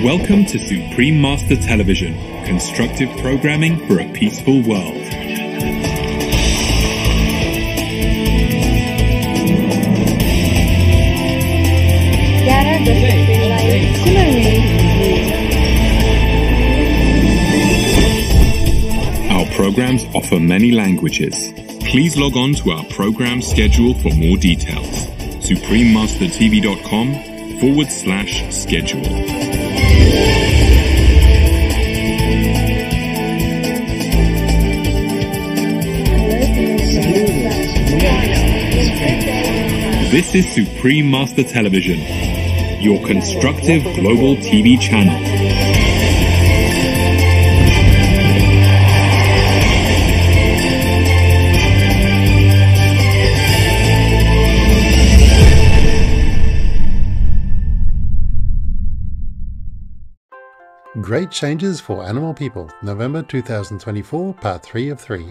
Welcome to Supreme Master Television, constructive programming for a peaceful world. Our programs offer many languages. Please log on to our program schedule for more details. suprememastertv.com/schedule. This is Supreme Master Television, your constructive global TV channel. Great Changes for Animal People, November 2024, Part 3 of 3.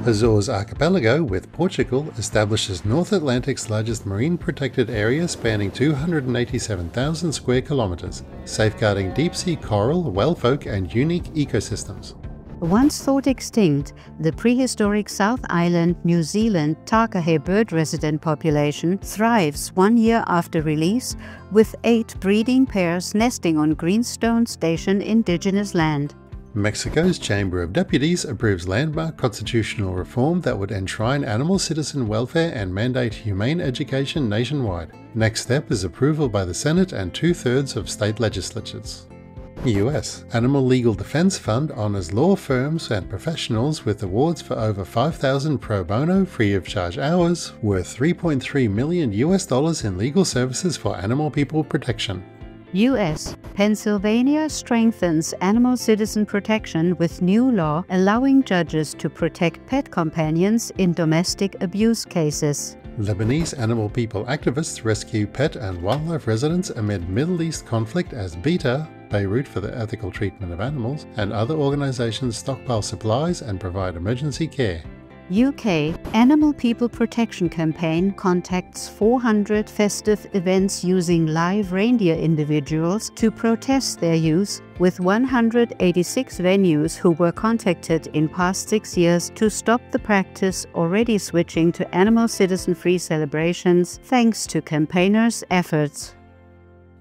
Azores Archipelago with Portugal establishes North Atlantic's largest marine protected area spanning 287,000 square kilometers, safeguarding deep-sea coral, whalefolk and unique ecosystems. Once thought extinct, the prehistoric South Island, New Zealand Takahe bird resident population thrives 1 year after release, with 8 breeding pairs nesting on Greenstone Station indigenous land. Mexico's Chamber of Deputies approves landmark constitutional reform that would enshrine animal citizen welfare and mandate humane education nationwide. Next step is approval by the Senate and 2/3 of state legislatures. US Animal Legal Defense Fund honors law firms and professionals with awards for over 5,000 pro bono free of charge hours, worth $3.3 million in legal services for animal people protection. U.S. Pennsylvania strengthens animal citizen protection with new law allowing judges to protect pet companions in domestic abuse cases. Lebanese animal people activists rescue pet and wildlife residents amid Middle East conflict as BETA, Beirut for the Ethical Treatment of Animals, and other organizations stockpile supplies and provide emergency care. UK Animal People Protection Campaign contacts 400 festive events using live reindeer individuals to protest their use, with 186 venues who were contacted in past 6 years to stop the practice already switching to animal citizen-free celebrations thanks to campaigners' efforts.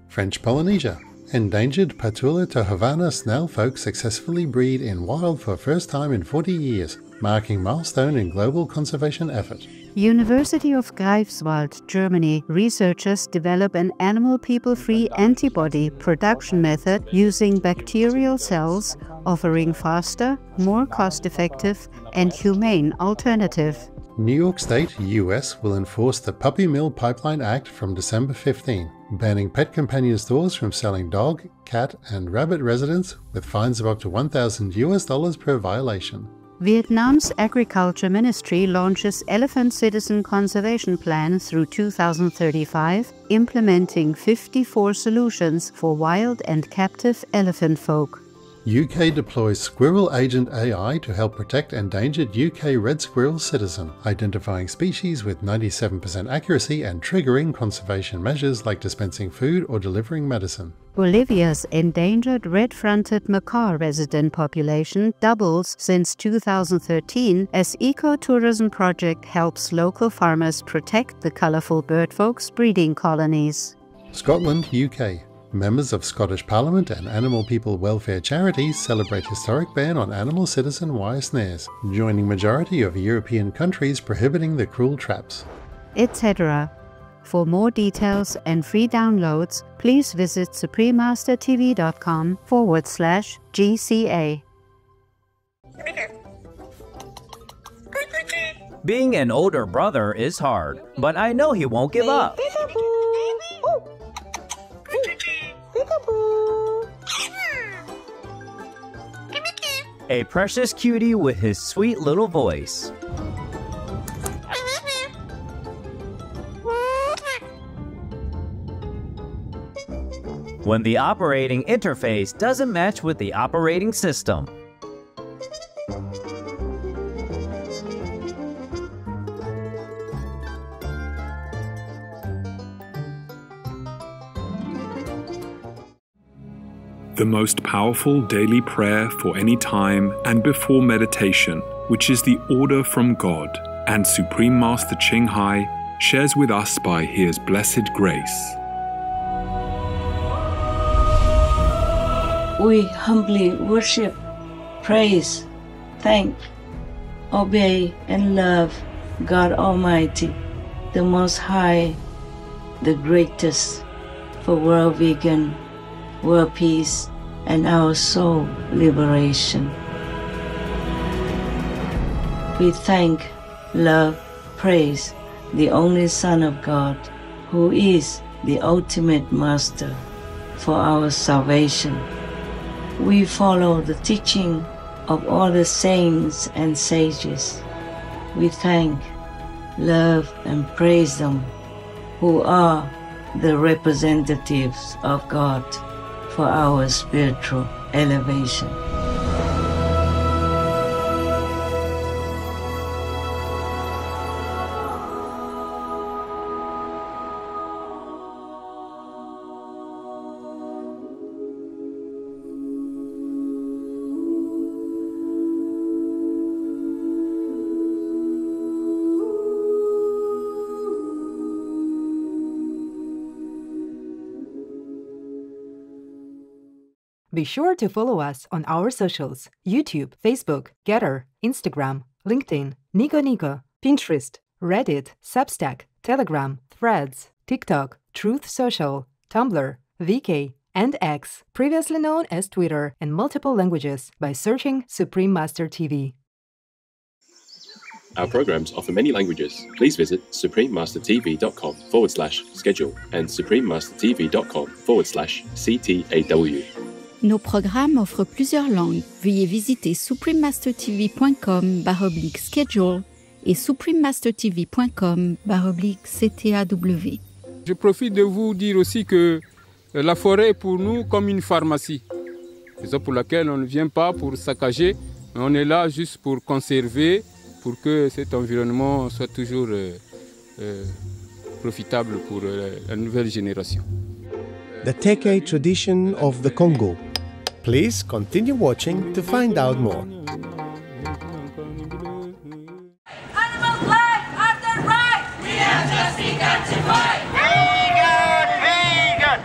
French Polynesia. Endangered Patula tohavana snailfolk successfully breed in wild for first time in 40 years, marking milestone in global conservation effort. University of Greifswald, Germany, researchers develop an animal people-free antibody production method using bacterial cells, offering faster, more cost-effective and humane alternative. New York State, US will enforce the Puppy Mill Pipeline Act from December 15, banning pet companion stores from selling dog, cat and rabbit residents with fines of up to $1,000 per violation. Vietnam's Agriculture Ministry launches Elephant Citizen Conservation Plan through 2035, implementing 54 solutions for wild and captive elephant folk. UK deploys Squirrel Agent AI to help protect endangered UK red squirrel citizen, identifying species with 97% accuracy and triggering conservation measures like dispensing food or delivering medicine. Bolivia's endangered red-fronted macaw resident population doubles since 2013 as ecotourism project helps local farmers protect the colourful birdfolk's breeding colonies. Scotland, UK. Members of Scottish Parliament and animal people welfare charities celebrate historic ban on animal citizen wire snares, joining majority of European countries prohibiting the cruel traps, etc. For more details and free downloads, please visit suprememastertv.com/GCA. Being an older brother is hard, but I know he won't give up. A precious cutie with his sweet little voice. When the operating interface doesn't match with the operating system. the most powerful daily prayer for any time and before meditation, which is the order from God, and Supreme Master Ching Hai shares with us by His blessed grace. We humbly worship, praise, thank, obey, and love God Almighty, the Most High, the greatest, for world vegan, world peace, and our soul liberation. We thank, love, praise the only Son of God, who is the ultimate Master for our salvation. We follow the teaching of all the saints and sages. We thank, love, and praise them, who are the representatives of God for our spiritual elevation. Be sure to follow us on our socials: YouTube, Facebook, Getter, Instagram, LinkedIn, Nico Nico, Pinterest, Reddit, Substack, Telegram, Threads, TikTok, Truth Social, Tumblr, VK, and X, previously known as Twitter, in multiple languages by searching Supreme Master TV. Our programs offer many languages. Please visit suprememastertv.com/schedule and suprememastertv.com/CTAW. Nos programmes offrent plusieurs langues. Veuillez visiter suprememastertv.com/schedule et suprememastertv.com/CTAW. Je profite de vous dire aussi que la forêt est pour nous comme une pharmacie. Raison pour laquelle on ne vient pas pour saccager, mais on est là juste pour conserver, pour que cet environnement soit toujours profitable pour la nouvelle génération. The Teke tradition of the Congo. Please continue watching to find out more. Animal life have their rights! We have just begun to fight! Vegan! Vegan!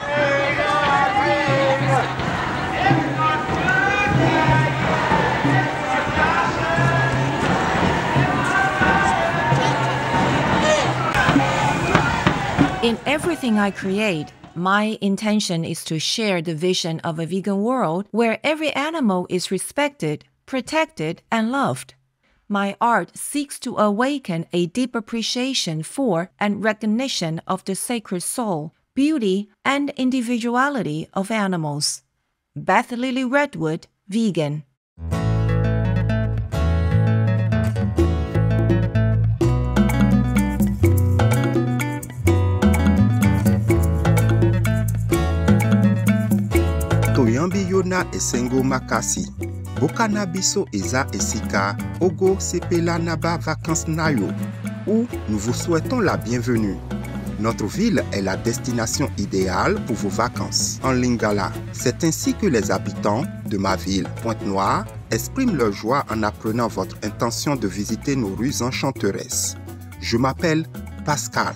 In everything I create, my intention is to share the vision of a vegan world where every animal is respected, protected, and loved. My art seeks to awaken a deep appreciation for and recognition of the sacred soul, beauty, and individuality of animals. Beth Lily Redwood, vegan. Toyambi Yona Esengo Makasi, Bokana Biso Eza Esika, Ogo Sepela Naba Vacances Nayo, où nous vous souhaitons la bienvenue. Notre ville est la destination idéale pour vos vacances en Lingala. C'est ainsi que les habitants de ma ville, Pointe-Noire, expriment leur joie en apprenant votre intention de visiter nos rues enchanteresses. Je m'appelle Pascal.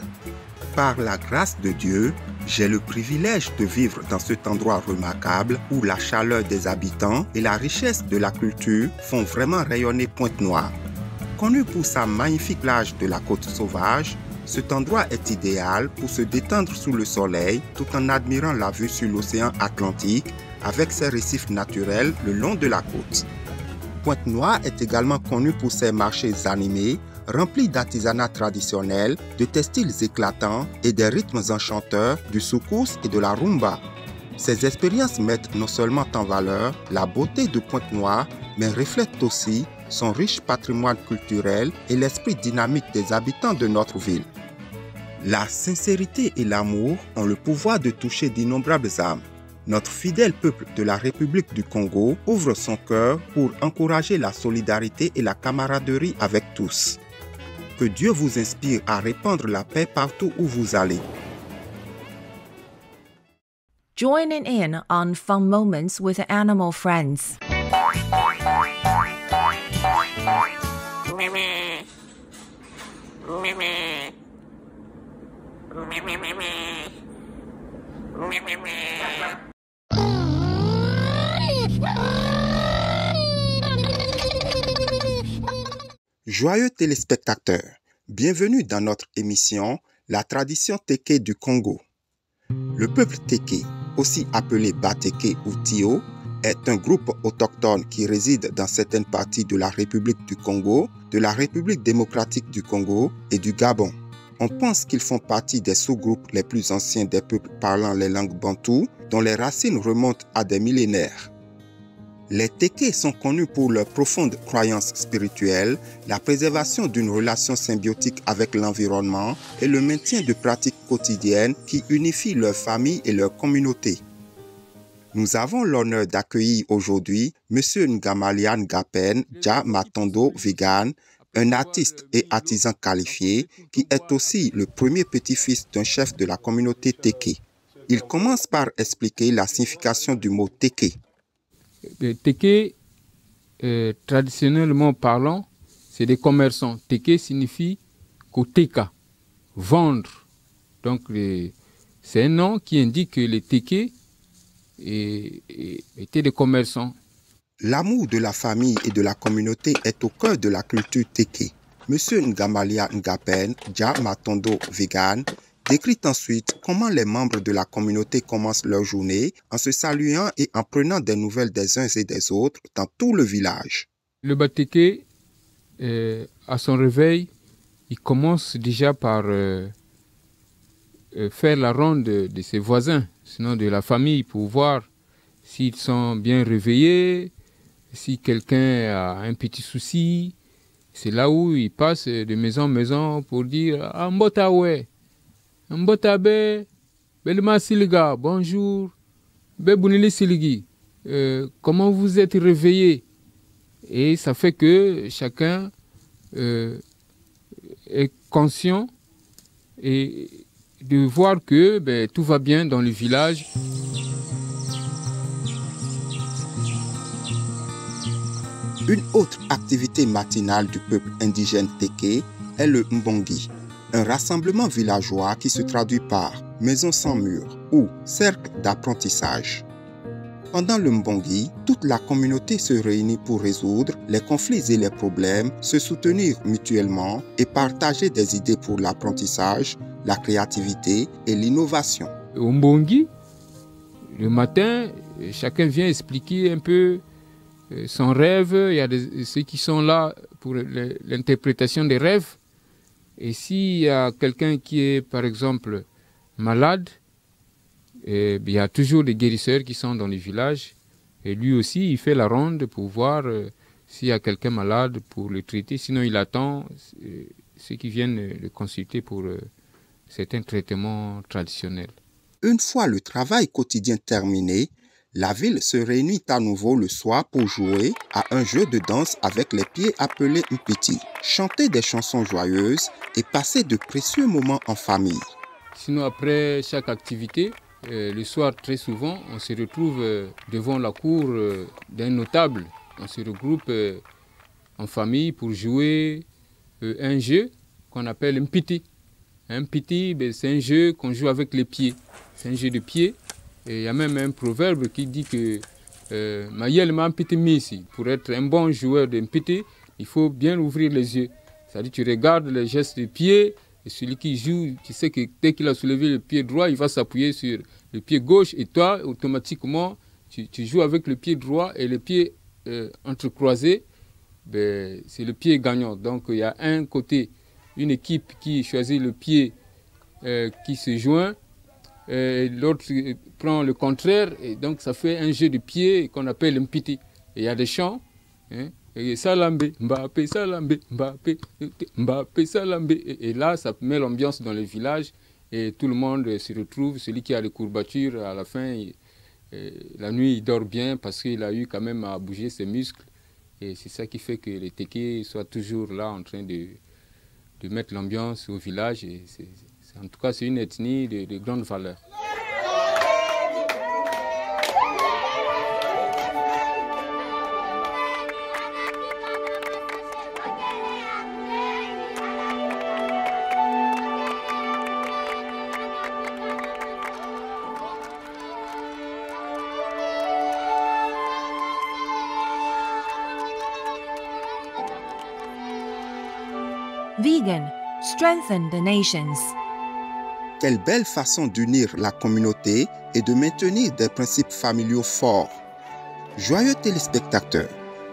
Par la grâce de Dieu, j'ai le privilège de vivre dans cet endroit remarquable où la chaleur des habitants et la richesse de la culture font vraiment rayonner Pointe-Noire. Connu pour sa magnifique plage de la côte sauvage, cet endroit est idéal pour se détendre sous le soleil tout en admirant la vue sur l'océan Atlantique avec ses récifs naturels le long de la côte. Pointe-Noire est également connue pour ses marchés animés, remplis d'artisanat traditionnel, de textiles éclatants et des rythmes enchanteurs du soukous et de la rumba. Ces expériences mettent non seulement en valeur la beauté de Pointe-Noire, mais reflètent aussi son riche patrimoine culturel et l'esprit dynamique des habitants de notre ville. La sincérité et l'amour ont le pouvoir de toucher d'innombrables âmes. Notre fidèle peuple de la République du Congo ouvre son cœur pour encourager la solidarité et la camaraderie avec tous. Que Dieu vous inspire à répandre la paix partout où vous allez. joining in on fun moments with animal friends. Joyeux téléspectateurs, bienvenue dans notre émission La tradition Téké du Congo. Le peuple Téké, aussi appelé Batéké ou Tio, est un groupe autochtone qui réside dans certaines parties de la République du Congo, de la République démocratique du Congo et du Gabon. On pense qu'ils font partie des sous-groupes les plus anciens des peuples parlant les langues bantoues, dont les racines remontent à des millénaires. Les Téké sont connus pour leur profonde croyance spirituelle, la préservation d'une relation symbiotique avec l'environnement et le maintien de pratiques quotidiennes qui unifient leur famille et leur communauté. Nous avons l'honneur d'accueillir aujourd'hui M. Ngamaliya Ngapen Dja Matondo Vigan, un artiste et artisan qualifié qui est aussi le premier petit-fils d'un chef de la communauté Téké. Il commence par expliquer la signification du mot Téké. Téké, traditionnellement parlant, c'est des commerçants. Téké signifie koteka, vendre. Donc, c'est un nom qui indique que les Téké étaient des commerçants. L'amour de la famille et de la communauté est au cœur de la culture Téké. M. Ngamaliya Ngapen Dja Matondo Vigan décrit ensuite comment les membres de la communauté commencent leur journée en se saluant et en prenant des nouvelles des uns et des autres dans tout le village. Le Batéké, à son réveil, il commence déjà par faire la ronde de ses voisins, sinon de la famille, pour voir s'ils sont bien réveillés, si quelqu'un a un petit souci. C'est là où il passe de maison en maison pour dire « Ah, Mbotawe ». Mbotabe, Belma Siliga, bonjour. Bebounili Siligi, comment vous êtes réveillés? Et ça fait que chacun est conscient et de voir que tout va bien dans le village. Une autre activité matinale du peuple indigène Téké est le Mbongi, un rassemblement villageois qui se traduit par maison sans mur ou cercle d'apprentissage. Pendant le Mbongi, toute la communauté se réunit pour résoudre les conflits et les problèmes, se soutenir mutuellement et partager des idées pour l'apprentissage, la créativité et l'innovation. Au Mbongi, le matin, chacun vient expliquer un peu son rêve. Il y a ceux qui sont là pour l'interprétation des rêves. Et s'il y a quelqu'un qui est, par exemple, malade, il y a toujours des guérisseurs qui sont dans les villages. Et lui aussi, il fait la ronde pour voir s'il y a quelqu'un malade pour le traiter. Sinon, il attend ceux qui viennent le consulter pour certains traitements traditionnels. Une fois le travail quotidien terminé, la ville se réunit à nouveau le soir pour jouer à un jeu de danse avec les pieds appelé Mpiti, chanter des chansons joyeuses et passer de précieux moments en famille. Sinon, après chaque activité, le soir, très souvent, on se retrouve devant la cour d'un notable. On se regroupe en famille pour jouer un jeu qu'on appelle Mpiti. Mpiti, c'est un jeu qu'on joue avec les pieds. C'est un jeu de pieds. Et il y a même un proverbe qui dit que pour être un bon joueur de Mpiti, il faut bien ouvrir les yeux. C'est-à-dire tu regardes les gestes de pied, et celui qui joue, tu sais que dès qu'il a soulevé le pied droit, il va s'appuyer sur le pied gauche, et toi, automatiquement, tu joues avec le pied droit et le pied entrecroisé, c'est le pied gagnant. Donc il y a un côté, une équipe qui choisit le pied qui se joint, l'autre prend le contraire, et donc ça fait un jeu de pied qu'on appelle Mpiti. Et il y a des chants, et Salambe, Mbappé, Salambe, Mbappé, Mbappé, Salambe. Et là, ça met l'ambiance dans le village, et tout le monde se retrouve. Celui qui a les courbatures, à la fin, la nuit, il dort bien parce qu'il a eu quand même à bouger ses muscles. Et c'est ça qui fait que les Téké soient toujours là en train de mettre l'ambiance au village. Et en tout cas, c'est une ethnie de grande valeur. Vegan, strengthen the nations. Quelle belle façon d'unir la communauté et de maintenir des principes familiaux forts. Joyeux téléspectateurs,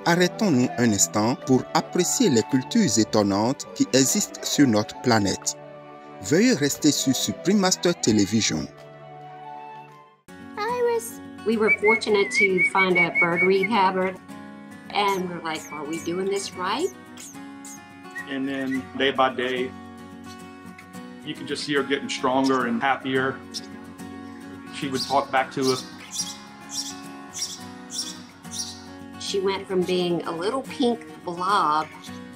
arrêtons-nous un instant pour apprécier les cultures étonnantes qui existent sur notre planète. Veuillez rester sur Supreme Master Television. Iris, we were fortunate to find a bird rehabber, and we're like, are we doing this right? And then day by day, you could just see her getting stronger and happier. She would talk back to us. She went from being a little pink blob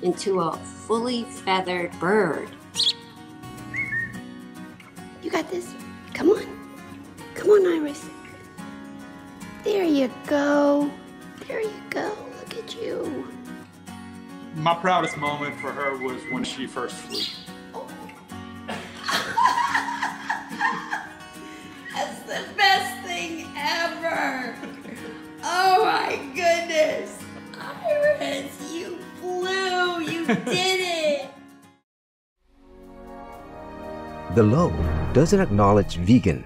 into a fully feathered bird. You got this. Come on. Come on, Iris. There you go. There you go. Look at you. My proudest moment for her was when she first flew. That's the best thing ever. Oh my goodness. Iris, you flew. You did it. The Low doesn't acknowledge vegan.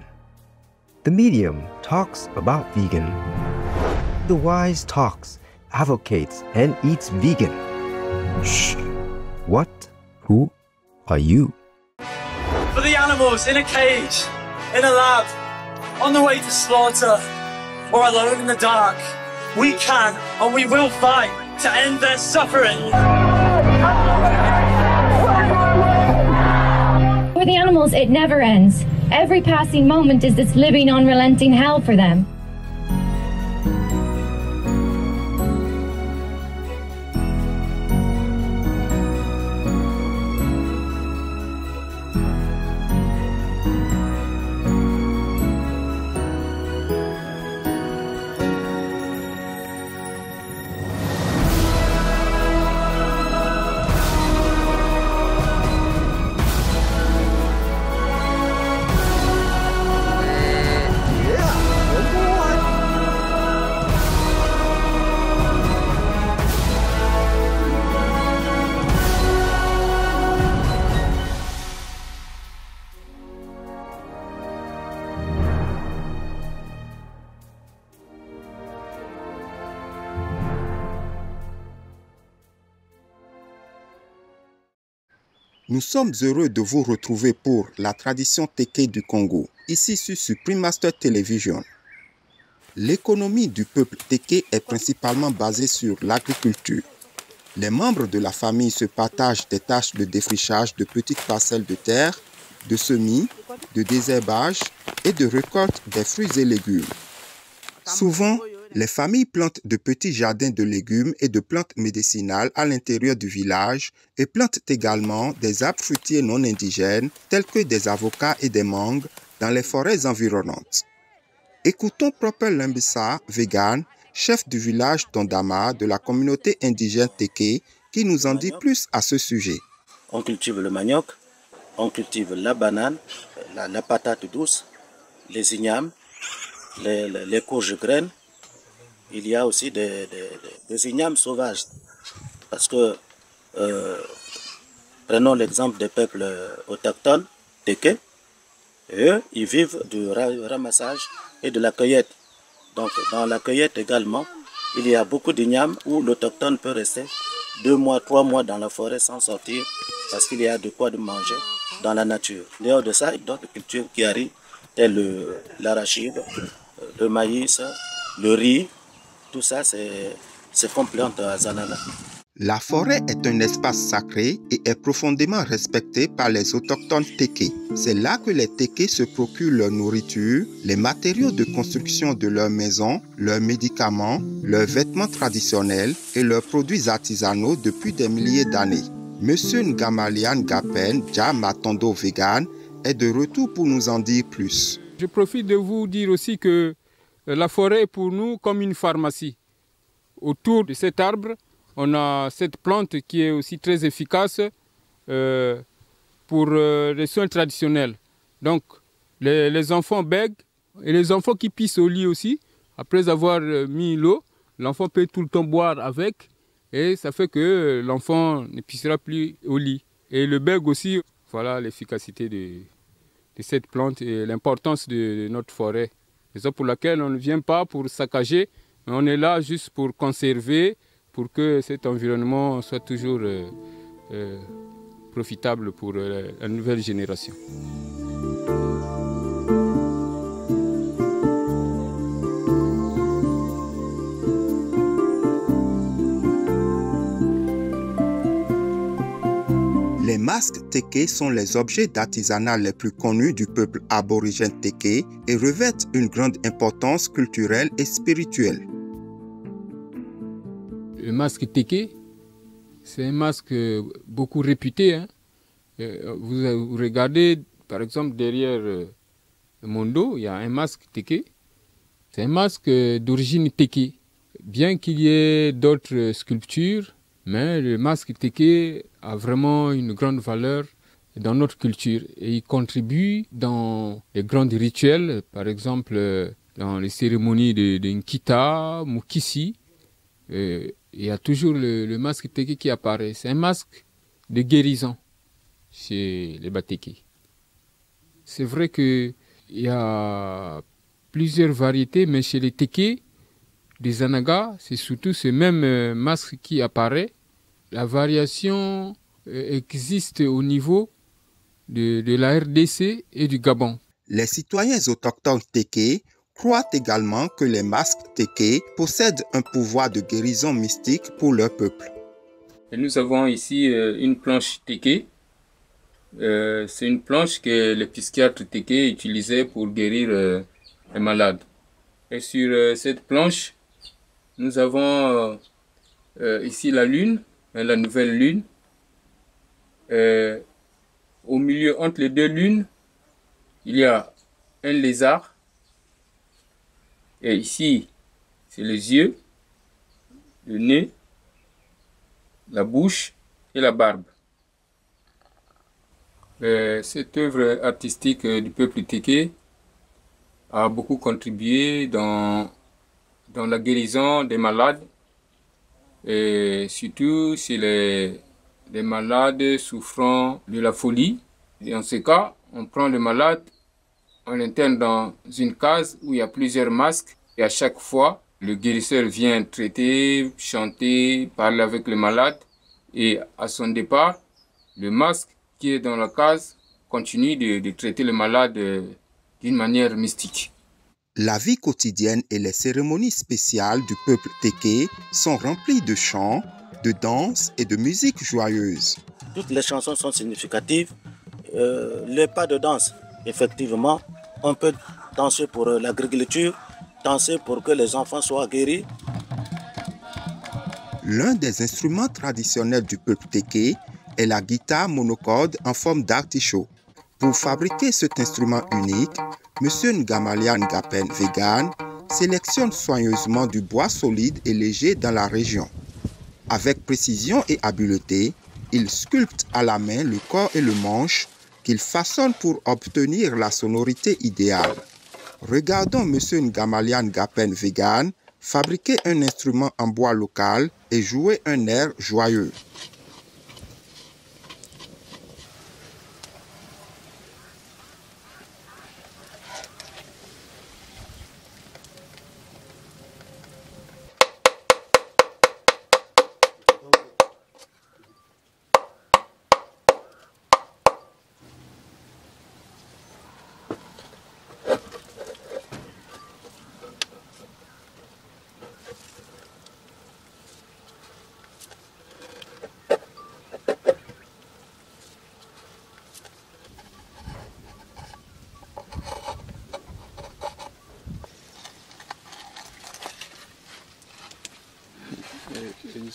The Medium talks about vegan. The Wise talks, advocates, and eats vegan. Shh. What? Who are you? For the animals in a cage, in a lab, on the way to slaughter, or alone in the dark, we can and we will fight to end their suffering. For the animals, it never ends. Every passing moment is this living, unrelenting hell for them. Nous sommes heureux de vous retrouver pour la tradition Teke du Congo, ici sur Supreme Master Television. L'économie du peuple Teke est principalement basée sur l'agriculture. Les membres de la famille se partagent des tâches de défrichage de petites parcelles de terre, de semis, de désherbage et de récolte des fruits et légumes. Souvent, les familles plantent de petits jardins de légumes et de plantes médicinales à l'intérieur du village et plantent également des arbres fruitiers non indigènes tels que des avocats et des mangues dans les forêts environnantes. Écoutons Proper Lembissa, vegan, chef du village Tondama de la communauté indigène Teke, qui nous en dit plus à ce sujet. On cultive le manioc, on cultive la banane, la patate douce, les ignames, les courges graines. Il y a aussi des ignames sauvages. Parce que, prenons l'exemple des peuples autochtones, Teke, eux, ils vivent du ramassage et de la cueillette. Donc, dans la cueillette également, il y a beaucoup d'ignames où l'autochtone peut rester 2 mois, 3 mois dans la forêt sans sortir parce qu'il y a de quoi de manger dans la nature. Dehors de ça, il y a d'autres cultures qui arrivent, telles l'arachide, le maïs, le riz. Tout ça, c'est comme plante à Zanana. La forêt est un espace sacré et est profondément respecté par les autochtones Teke. C'est là que les Teke se procurent leur nourriture, les matériaux de construction de leurs maisons, leurs médicaments, leurs vêtements traditionnels et leurs produits artisanaux depuis des milliers d'années. Monsieur Ngamalian Gapen, Dja Matondo Vegan, est de retour pour nous en dire plus. Je profite de vous dire aussi que la forêt est pour nous comme une pharmacie. Autour de cet arbre, on a cette plante qui est aussi très efficace pour les soins traditionnels. Donc, les enfants bèguent et les enfants qui pissent au lit aussi, après avoir mis l'eau, l'enfant peut tout le temps boire avec et ça fait que l'enfant ne pissera plus au lit. Et le bègue aussi, voilà l'efficacité de cette plante et l'importance de notre forêt. C'est ça pour laquelle on ne vient pas pour saccager, mais on est là juste pour conserver, pour que cet environnement soit toujours profitable pour la nouvelle génération. Les masques Teke sont les objets d'artisanat les plus connus du peuple aborigène Teke et revêtent une grande importance culturelle et spirituelle. Le masque Teke, c'est un masque beaucoup réputé. Hein. Vous regardez, par exemple, derrière mon dos, il y a un masque Teke. C'est un masque d'origine Teke. Bien qu'il y ait d'autres sculptures, mais le masque Teke a vraiment une grande valeur dans notre culture et il contribue dans les grands rituels, par exemple dans les cérémonies de Nkita, Mukisi. Il y a toujours le masque Teke qui apparaît. C'est un masque de guérison chez les Bateke. C'est vrai qu'il y a plusieurs variétés, mais chez les Teke, des Anaga, c'est surtout ce même masque qui apparaît. La variation existe au niveau de la RDC et du Gabon. Les citoyens autochtones Teke croient également que les masques Teke possèdent un pouvoir de guérison mystique pour leur peuple. Et nous avons ici une planche Teke. C'est une planche que les psychiatres Teke utilisaient pour guérir les malades. Et sur cette planche, nous avons ici la lune, la nouvelle lune. Au milieu, entre les deux lunes, il y a un lézard. Et ici, c'est les yeux, le nez, la bouche et la barbe. Cette œuvre artistique du peuple Teke a beaucoup contribué dans la guérison des malades, et surtout chez les malades souffrant de la folie. Et en ce cas, on prend le malade, on l'interne dans une case où il y a plusieurs masques et à chaque fois, le guérisseur vient traiter, chanter, parler avec le malade et à son départ, le masque qui est dans la case continue de traiter le malade d'une manière mystique. La vie quotidienne et les cérémonies spéciales du peuple Teke sont remplies de chants, de danses et de musique joyeuse. Toutes les chansons sont significatives. Les pas de danse, effectivement, on peut danser pour l'agriculture, danser pour que les enfants soient guéris. L'un des instruments traditionnels du peuple Teke est la guitare monocorde en forme d'artichaut. Pour fabriquer cet instrument unique, M. Ngamalian Ngapen Vegan sélectionne soigneusement du bois solide et léger dans la région. Avec précision et habileté, il sculpte à la main le corps et le manche qu'il façonne pour obtenir la sonorité idéale. Regardons M. Ngamalian Ngapen Vegan fabriquer un instrument en bois local et jouer un air joyeux.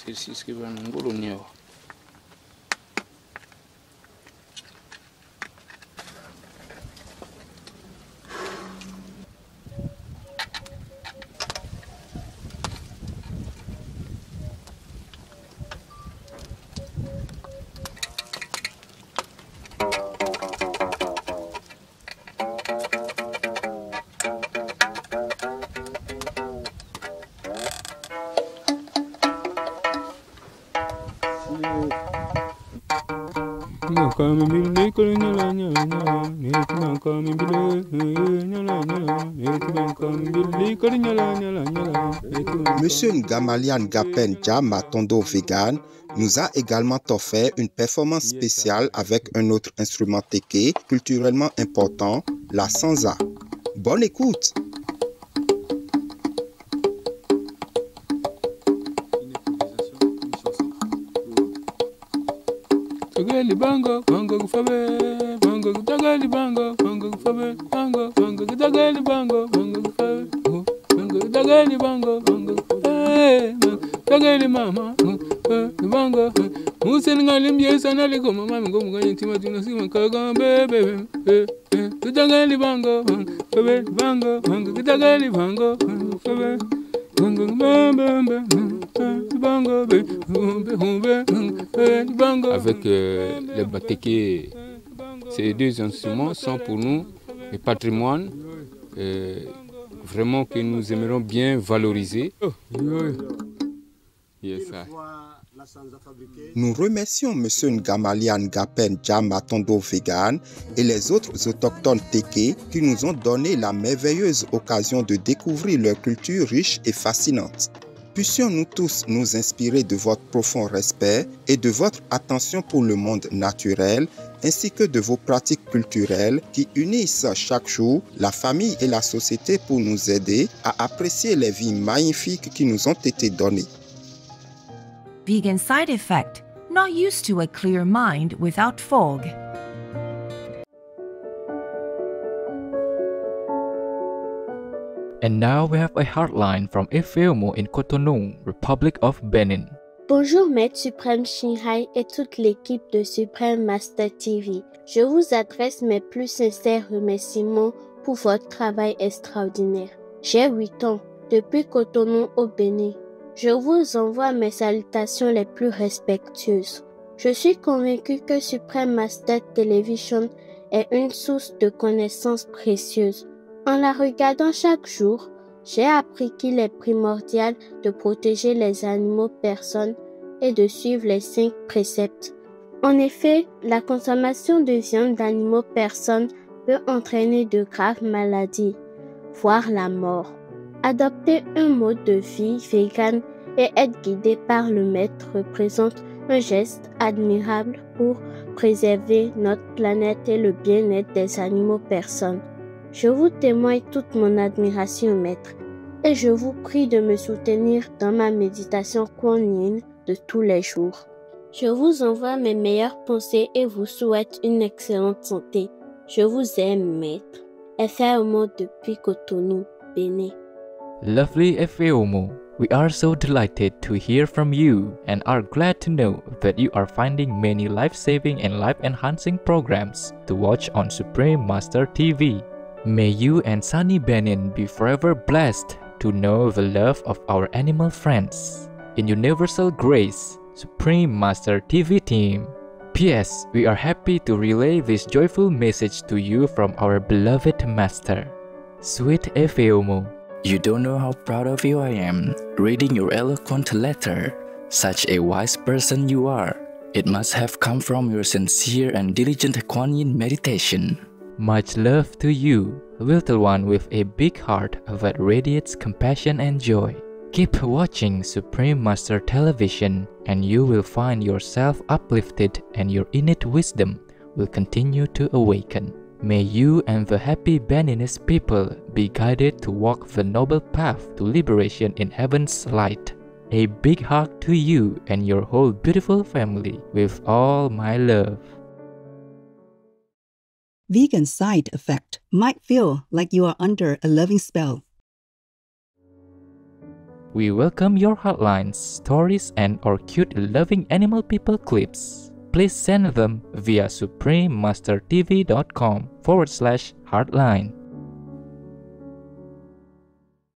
Exercício que vai num goronel. Monsieur Ngamalian Gapen Dja Matondo Vegan nous a également offert une performance spéciale avec un autre instrument teke culturellement important, la sanza. Bonne écoute! Tagali bango, bango gufabe, bango tagali bango, bango gufabe, bango, bango tagali bango, bango gufabe, bango tagali bango, bango tagali mama, bango, musen ngalim yesa na liko mama ngo muganye tima tuna sima kaga bebe, tagali bango, bebe bango, bango tagali bango, bebe. Avec les bateke, ces deux instruments sont pour nous le patrimoine vraiment que nous aimerions bien valoriser. Yes, Nous remercions M. Ngamalian Gapen Dja Matondo Vegan et les autres autochtones teke qui nous ont donné la merveilleuse occasion de découvrir leur culture riche et fascinante. Puissions-nous tous nous inspirer de votre profond respect et de votre attention pour le monde naturel, ainsi que de vos pratiques culturelles qui unissent chaque jour la famille et la société pour nous aider à apprécier les vies magnifiques qui nous ont été données. Vegan side effect, not used to a clear mind without fog. And now we have a hotline from Efeomo in Cotonou, Republic of Benin. Bonjour Maître Suprême Shinghai et toute l'équipe de Supreme Master TV. Je vous adresse mes plus sincères remerciements pour votre travail extraordinaire. J'ai 8 ans, depuis Cotonou au Bénin. Je vous envoie mes salutations les plus respectueuses. Je suis convaincu que Supreme Master Television est une source de connaissances précieuses. En la regardant chaque jour, j'ai appris qu'il est primordial de protéger les animaux personnes et de suivre les 5 préceptes. En effet, la consommation de viande d'animaux personnes peut entraîner de graves maladies, voire la mort. Adopter un mode de vie vegan et être guidé par le maître représente un geste admirable pour préserver notre planète et le bien-être des animaux personnes. Je vous témoigne toute mon admiration, maître, et je vous prie de me soutenir dans ma méditation Kuan Yin de tous les jours. Je vous envoie mes meilleures pensées et vous souhaite une excellente santé. Je vous aime, maître. Efeomo depuis Cotonou, Bénin. Lovely Efeomo, we are so delighted to hear from you and are glad to know that you are finding many life-saving and life-enhancing programs to watch on Supreme Master TV. May you and Sunny Benin be forever blessed to know the love of our animal friends. In universal grace, Supreme Master TV team. P.S. We are happy to relay this joyful message to you from our beloved Master. Sweet Efeomo, you don't know how proud of you I am reading your eloquent letter. Such a wise person you are. It must have come from your sincere and diligent Kuan Yin meditation. Much love to you, little one with a big heart that radiates compassion and joy. Keep watching Supreme Master Television and you will find yourself uplifted and your innate wisdom will continue to awaken. May you and the happy Beninese people be guided to walk the noble path to liberation in heaven's light. A big hug to you and your whole beautiful family with all my love. Vegan side effect might feel like you are under a loving spell. We welcome your hotlines, stories, and/or cute loving animal people clips. Please send them via suprememastertv.com/hotline.